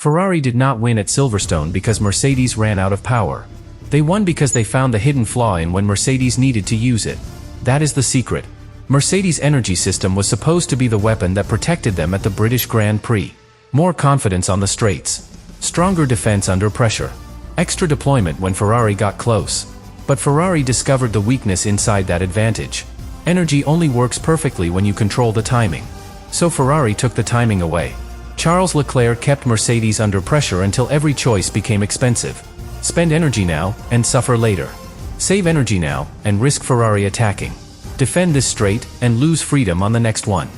Ferrari did not win at Silverstone because Mercedes ran out of power. They won because they found the hidden flaw in when Mercedes needed to use it. That is the secret. Mercedes' energy system was supposed to be the weapon that protected them at the British Grand Prix. More confidence on the straights. Stronger defense under pressure. Extra deployment when Ferrari got close. But Ferrari discovered the weakness inside that advantage. Energy only works perfectly when you control the timing. So Ferrari took the timing away. Charles Leclerc kept Mercedes under pressure until every choice became expensive. Spend energy now, and suffer later. Save energy now, and risk Ferrari attacking. Defend this straight, and lose freedom on the next one.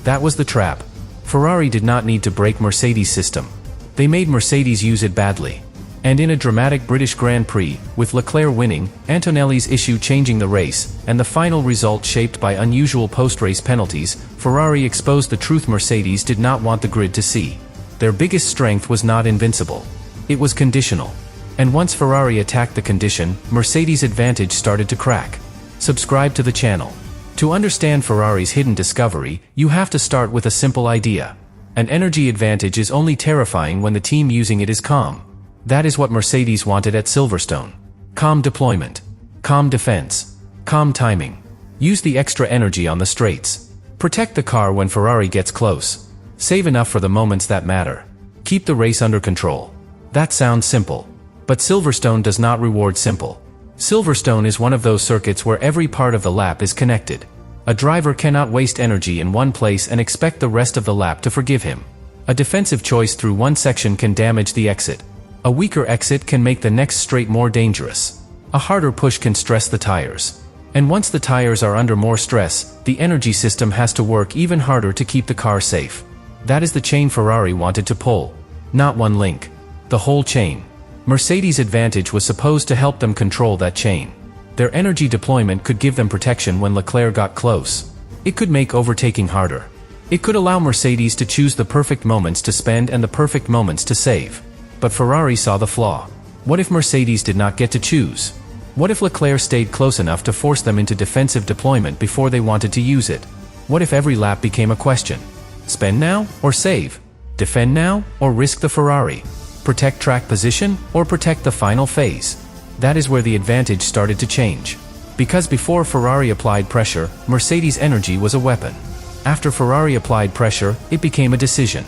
That was the trap. Ferrari did not need to break Mercedes' system. They made Mercedes use it badly. And in a dramatic British Grand Prix, with Leclerc winning, Antonelli's issue changing the race, and the final result shaped by unusual post-race penalties, Ferrari exposed the truth Mercedes did not want the grid to see. Their biggest strength was not invincible. It was conditional. And once Ferrari attacked the condition, Mercedes' advantage started to crack. Subscribe to the channel. To understand Ferrari's hidden discovery, you have to start with a simple idea. An energy advantage is only terrifying when the team using it is calm. That is what Mercedes wanted at Silverstone. Calm deployment. Calm defense. Calm timing. Use the extra energy on the straights. Protect the car when Ferrari gets close. Save enough for the moments that matter. Keep the race under control. That sounds simple. But Silverstone does not reward simple. Silverstone is one of those circuits where every part of the lap is connected. A driver cannot waste energy in one place and expect the rest of the lap to forgive him. A defensive choice through one section can damage the exit. A weaker exit can make the next straight more dangerous. A harder push can stress the tires. And once the tires are under more stress, the energy system has to work even harder to keep the car safe. That is the chain Ferrari wanted to pull. Not one link. The whole chain. Mercedes' advantage was supposed to help them control that chain. Their energy deployment could give them protection when Leclerc got close. It could make overtaking harder. It could allow Mercedes to choose the perfect moments to spend and the perfect moments to save. But Ferrari saw the flaw. What if Mercedes did not get to choose? What if Leclerc stayed close enough to force them into defensive deployment before they wanted to use it? What if every lap became a question? Spend now or save? Defend now or risk the Ferrari? Protect track position or protect the final phase? That is where the advantage started to change. Because before Ferrari applied pressure, Mercedes' energy was a weapon. After Ferrari applied pressure, it became a decision.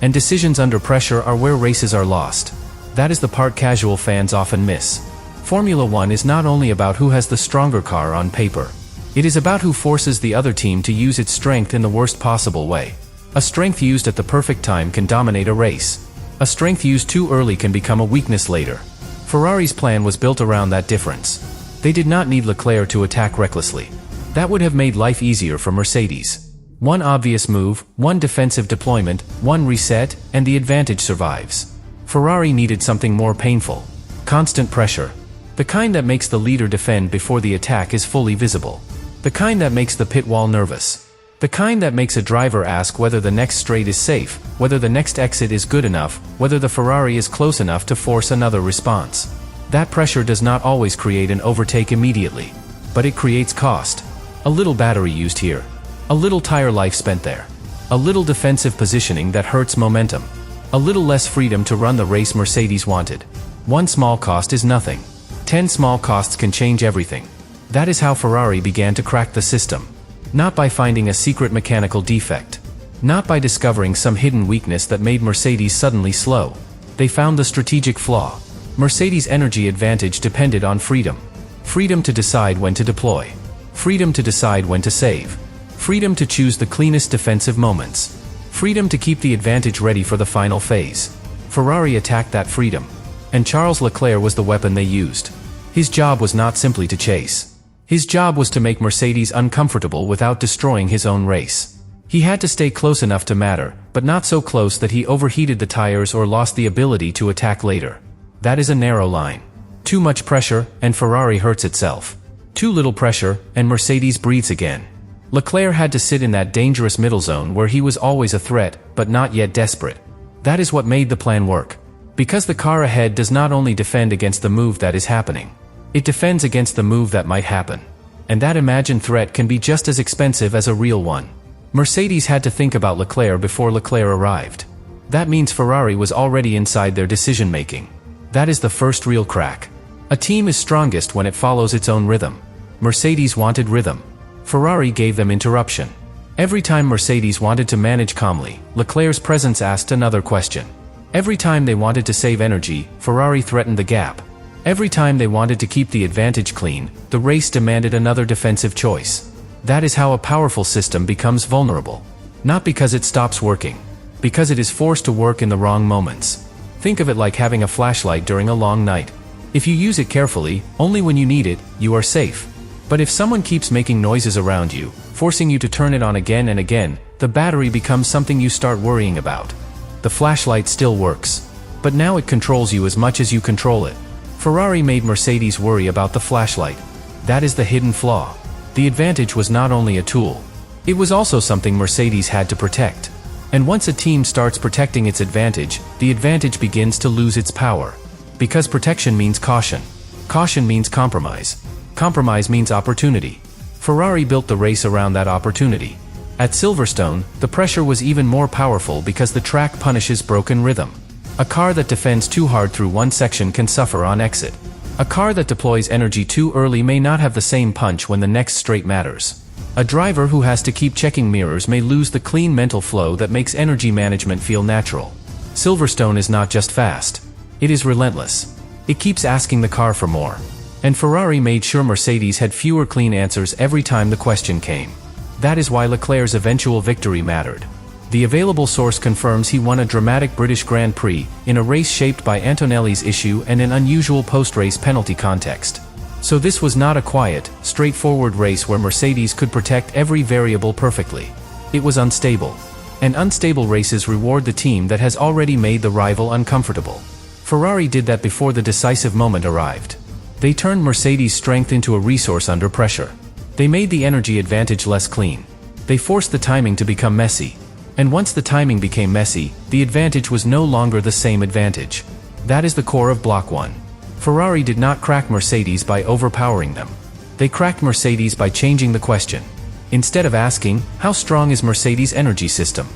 And decisions under pressure are where races are lost. That is the part casual fans often miss. Formula One is not only about who has the stronger car on paper. It is about who forces the other team to use its strength in the worst possible way. A strength used at the perfect time can dominate a race. A strength used too early can become a weakness later. Ferrari's plan was built around that difference. They did not need Leclerc to attack recklessly. That would have made life easier for Mercedes. One obvious move, one defensive deployment, one reset, and the advantage survives. Ferrari needed something more painful. Constant pressure. The kind that makes the leader defend before the attack is fully visible. The kind that makes the pit wall nervous. The kind that makes a driver ask whether the next straight is safe, whether the next exit is good enough, whether the Ferrari is close enough to force another response. That pressure does not always create an overtake immediately. But it creates cost. A little battery used here. A little tire life spent there. A little defensive positioning that hurts momentum. A little less freedom to run the race Mercedes wanted. One small cost is nothing. 10 small costs can change everything. That is how Ferrari began to crack the system. Not by finding a secret mechanical defect. Not by discovering some hidden weakness that made Mercedes suddenly slow. They found the strategic flaw. Mercedes' energy advantage depended on freedom. Freedom to decide when to deploy. Freedom to decide when to save. Freedom to choose the cleanest defensive moments. Freedom to keep the advantage ready for the final phase. Ferrari attacked that freedom. And Charles Leclerc was the weapon they used. His job was not simply to chase. His job was to make Mercedes uncomfortable without destroying his own race. He had to stay close enough to matter, but not so close that he overheated the tires or lost the ability to attack later. That is a narrow line. Too much pressure, and Ferrari hurts itself. Too little pressure, and Mercedes breathes again. Leclerc had to sit in that dangerous middle zone where he was always a threat, but not yet desperate. That is what made the plan work. Because the car ahead does not only defend against the move that is happening. It defends against the move that might happen. And that imagined threat can be just as expensive as a real one. Mercedes had to think about Leclerc before Leclerc arrived. That means Ferrari was already inside their decision-making. That is the first real crack. A team is strongest when it follows its own rhythm. Mercedes wanted rhythm. Ferrari gave them interruption. Every time Mercedes wanted to manage calmly, Leclerc's presence asked another question. Every time they wanted to save energy, Ferrari threatened the gap. Every time they wanted to keep the advantage clean, the race demanded another defensive choice. That is how a powerful system becomes vulnerable. Not because it stops working, because it is forced to work in the wrong moments. Think of it like having a flashlight during a long night. If you use it carefully, only when you need it, you are safe. But if someone keeps making noises around you, forcing you to turn it on again and again, the battery becomes something you start worrying about. The flashlight still works, but now it controls you as much as you control it. Ferrari made Mercedes worry about the flashlight. That is the hidden flaw. The advantage was not only a tool. It was also something Mercedes had to protect. And once a team starts protecting its advantage, the advantage begins to lose its power. Because protection means caution. Caution means compromise. Compromise means opportunity. Ferrari built the race around that opportunity. At Silverstone, the pressure was even more powerful because the track punishes broken rhythm. A car that defends too hard through one section can suffer on exit. A car that deploys energy too early may not have the same punch when the next straight matters. A driver who has to keep checking mirrors may lose the clean mental flow that makes energy management feel natural. Silverstone is not just fast. It is relentless. It keeps asking the car for more. And Ferrari made sure Mercedes had fewer clean answers every time the question came. That is why Leclerc's eventual victory mattered. The available source confirms he won a dramatic British Grand Prix, in a race shaped by Antonelli's issue and an unusual post-race penalty context. So this was not a quiet, straightforward race where Mercedes could protect every variable perfectly. It was unstable. And unstable races reward the team that has already made the rival uncomfortable. Ferrari did that before the decisive moment arrived. They turned Mercedes' strength into a resource under pressure. They made the energy advantage less clean. They forced the timing to become messy. And once the timing became messy, the advantage was no longer the same advantage. That is the core of Block 1. Ferrari did not crack Mercedes by overpowering them. They cracked Mercedes by changing the question. Instead of asking, how strong is Mercedes' energy system?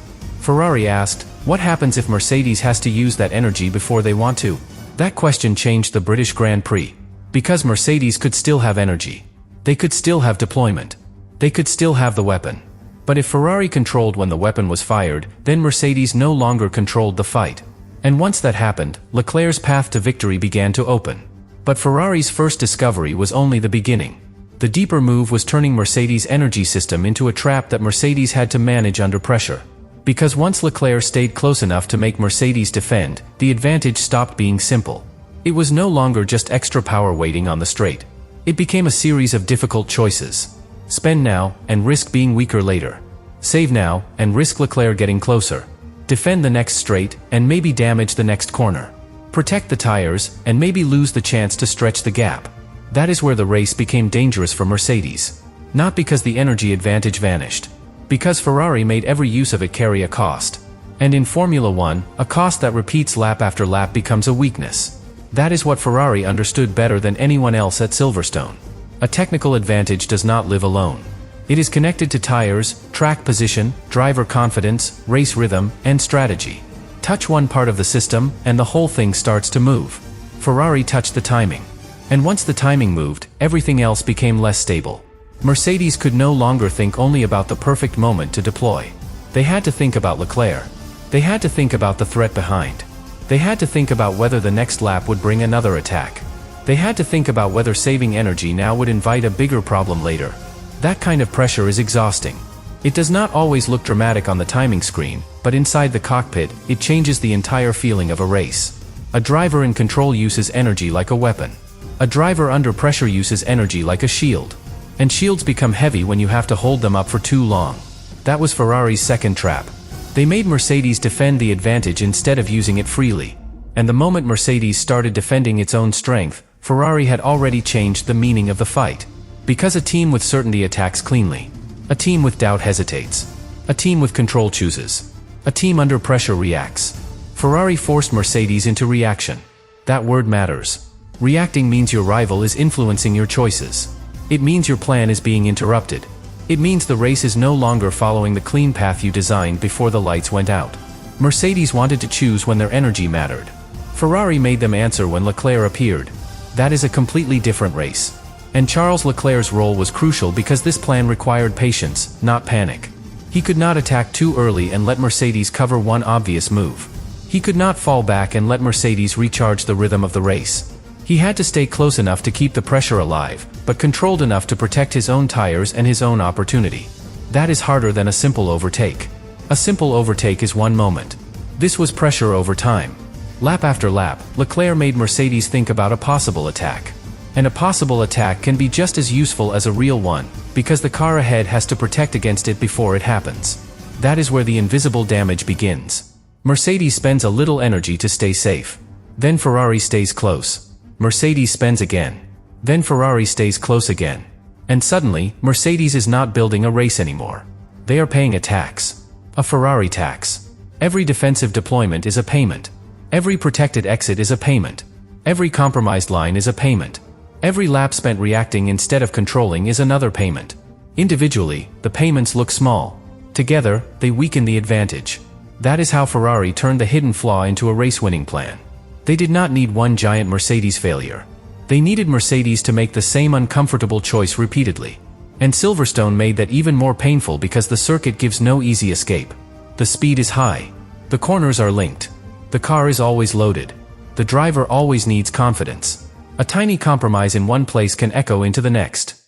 Ferrari asked, what happens if Mercedes has to use that energy before they want to? That question changed the British Grand Prix. Because Mercedes could still have energy. They could still have deployment. They could still have the weapon. But if Ferrari controlled when the weapon was fired, then Mercedes no longer controlled the fight. And once that happened, Leclerc's path to victory began to open. But Ferrari's first discovery was only the beginning. The deeper move was turning Mercedes' energy system into a trap that Mercedes had to manage under pressure. Because once Leclerc stayed close enough to make Mercedes defend, the advantage stopped being simple. It was no longer just extra power waiting on the straight. It became a series of difficult choices. Spend now, and risk being weaker later. Save now, and risk Leclerc getting closer. Defend the next straight, and maybe damage the next corner. Protect the tires, and maybe lose the chance to stretch the gap. That is where the race became dangerous for Mercedes. Not because the energy advantage vanished. Because Ferrari made every use of it carry a cost. And in Formula 1, a cost that repeats lap after lap becomes a weakness. That is what Ferrari understood better than anyone else at Silverstone. A technical advantage does not live alone. It is connected to tires, track position, driver confidence, race rhythm, and strategy. Touch one part of the system, and the whole thing starts to move. Ferrari touched the timing. And once the timing moved, everything else became less stable. Mercedes could no longer think only about the perfect moment to deploy. They had to think about Leclerc. They had to think about the threat behind. They had to think about whether the next lap would bring another attack. They had to think about whether saving energy now would invite a bigger problem later. That kind of pressure is exhausting. It does not always look dramatic on the timing screen, but inside the cockpit, it changes the entire feeling of a race. A driver in control uses energy like a weapon. A driver under pressure uses energy like a shield. And shields become heavy when you have to hold them up for too long. That was Ferrari's second trap. They made Mercedes defend the advantage instead of using it freely. And the moment Mercedes started defending its own strength, Ferrari had already changed the meaning of the fight. Because a team with certainty attacks cleanly. A team with doubt hesitates. A team with control chooses. A team under pressure reacts. Ferrari forced Mercedes into reaction. That word matters. Reacting means your rival is influencing your choices. It means your plan is being interrupted. It means the race is no longer following the clean path you designed before the lights went out. Mercedes wanted to choose when their energy mattered. Ferrari made them answer when Leclerc appeared. That is a completely different race. And Charles Leclerc's role was crucial because this plan required patience, not panic. He could not attack too early and let Mercedes cover one obvious move. He could not fall back and let Mercedes recharge the rhythm of the race. He had to stay close enough to keep the pressure alive, but controlled enough to protect his own tires and his own opportunity. That is harder than a simple overtake. A simple overtake is one moment. This was pressure over time. Lap after lap, Leclerc made Mercedes think about a possible attack. And a possible attack can be just as useful as a real one, because the car ahead has to protect against it before it happens. That is where the invisible damage begins. Mercedes spends a little energy to stay safe. Then Ferrari stays close. Mercedes spends again. Then Ferrari stays close again. And suddenly, Mercedes is not building a race anymore. They are paying a tax. A Ferrari tax. Every defensive deployment is a payment. Every protected exit is a payment. Every compromised line is a payment. Every lap spent reacting instead of controlling is another payment. Individually, the payments look small. Together, they weaken the advantage. That is how Ferrari turned the hidden flaw into a race-winning plan. They did not need one giant Mercedes failure. They needed Mercedes to make the same uncomfortable choice repeatedly. And Silverstone made that even more painful because the circuit gives no easy escape. The speed is high. The corners are linked. The car is always loaded. The driver always needs confidence. A tiny compromise in one place can echo into the next.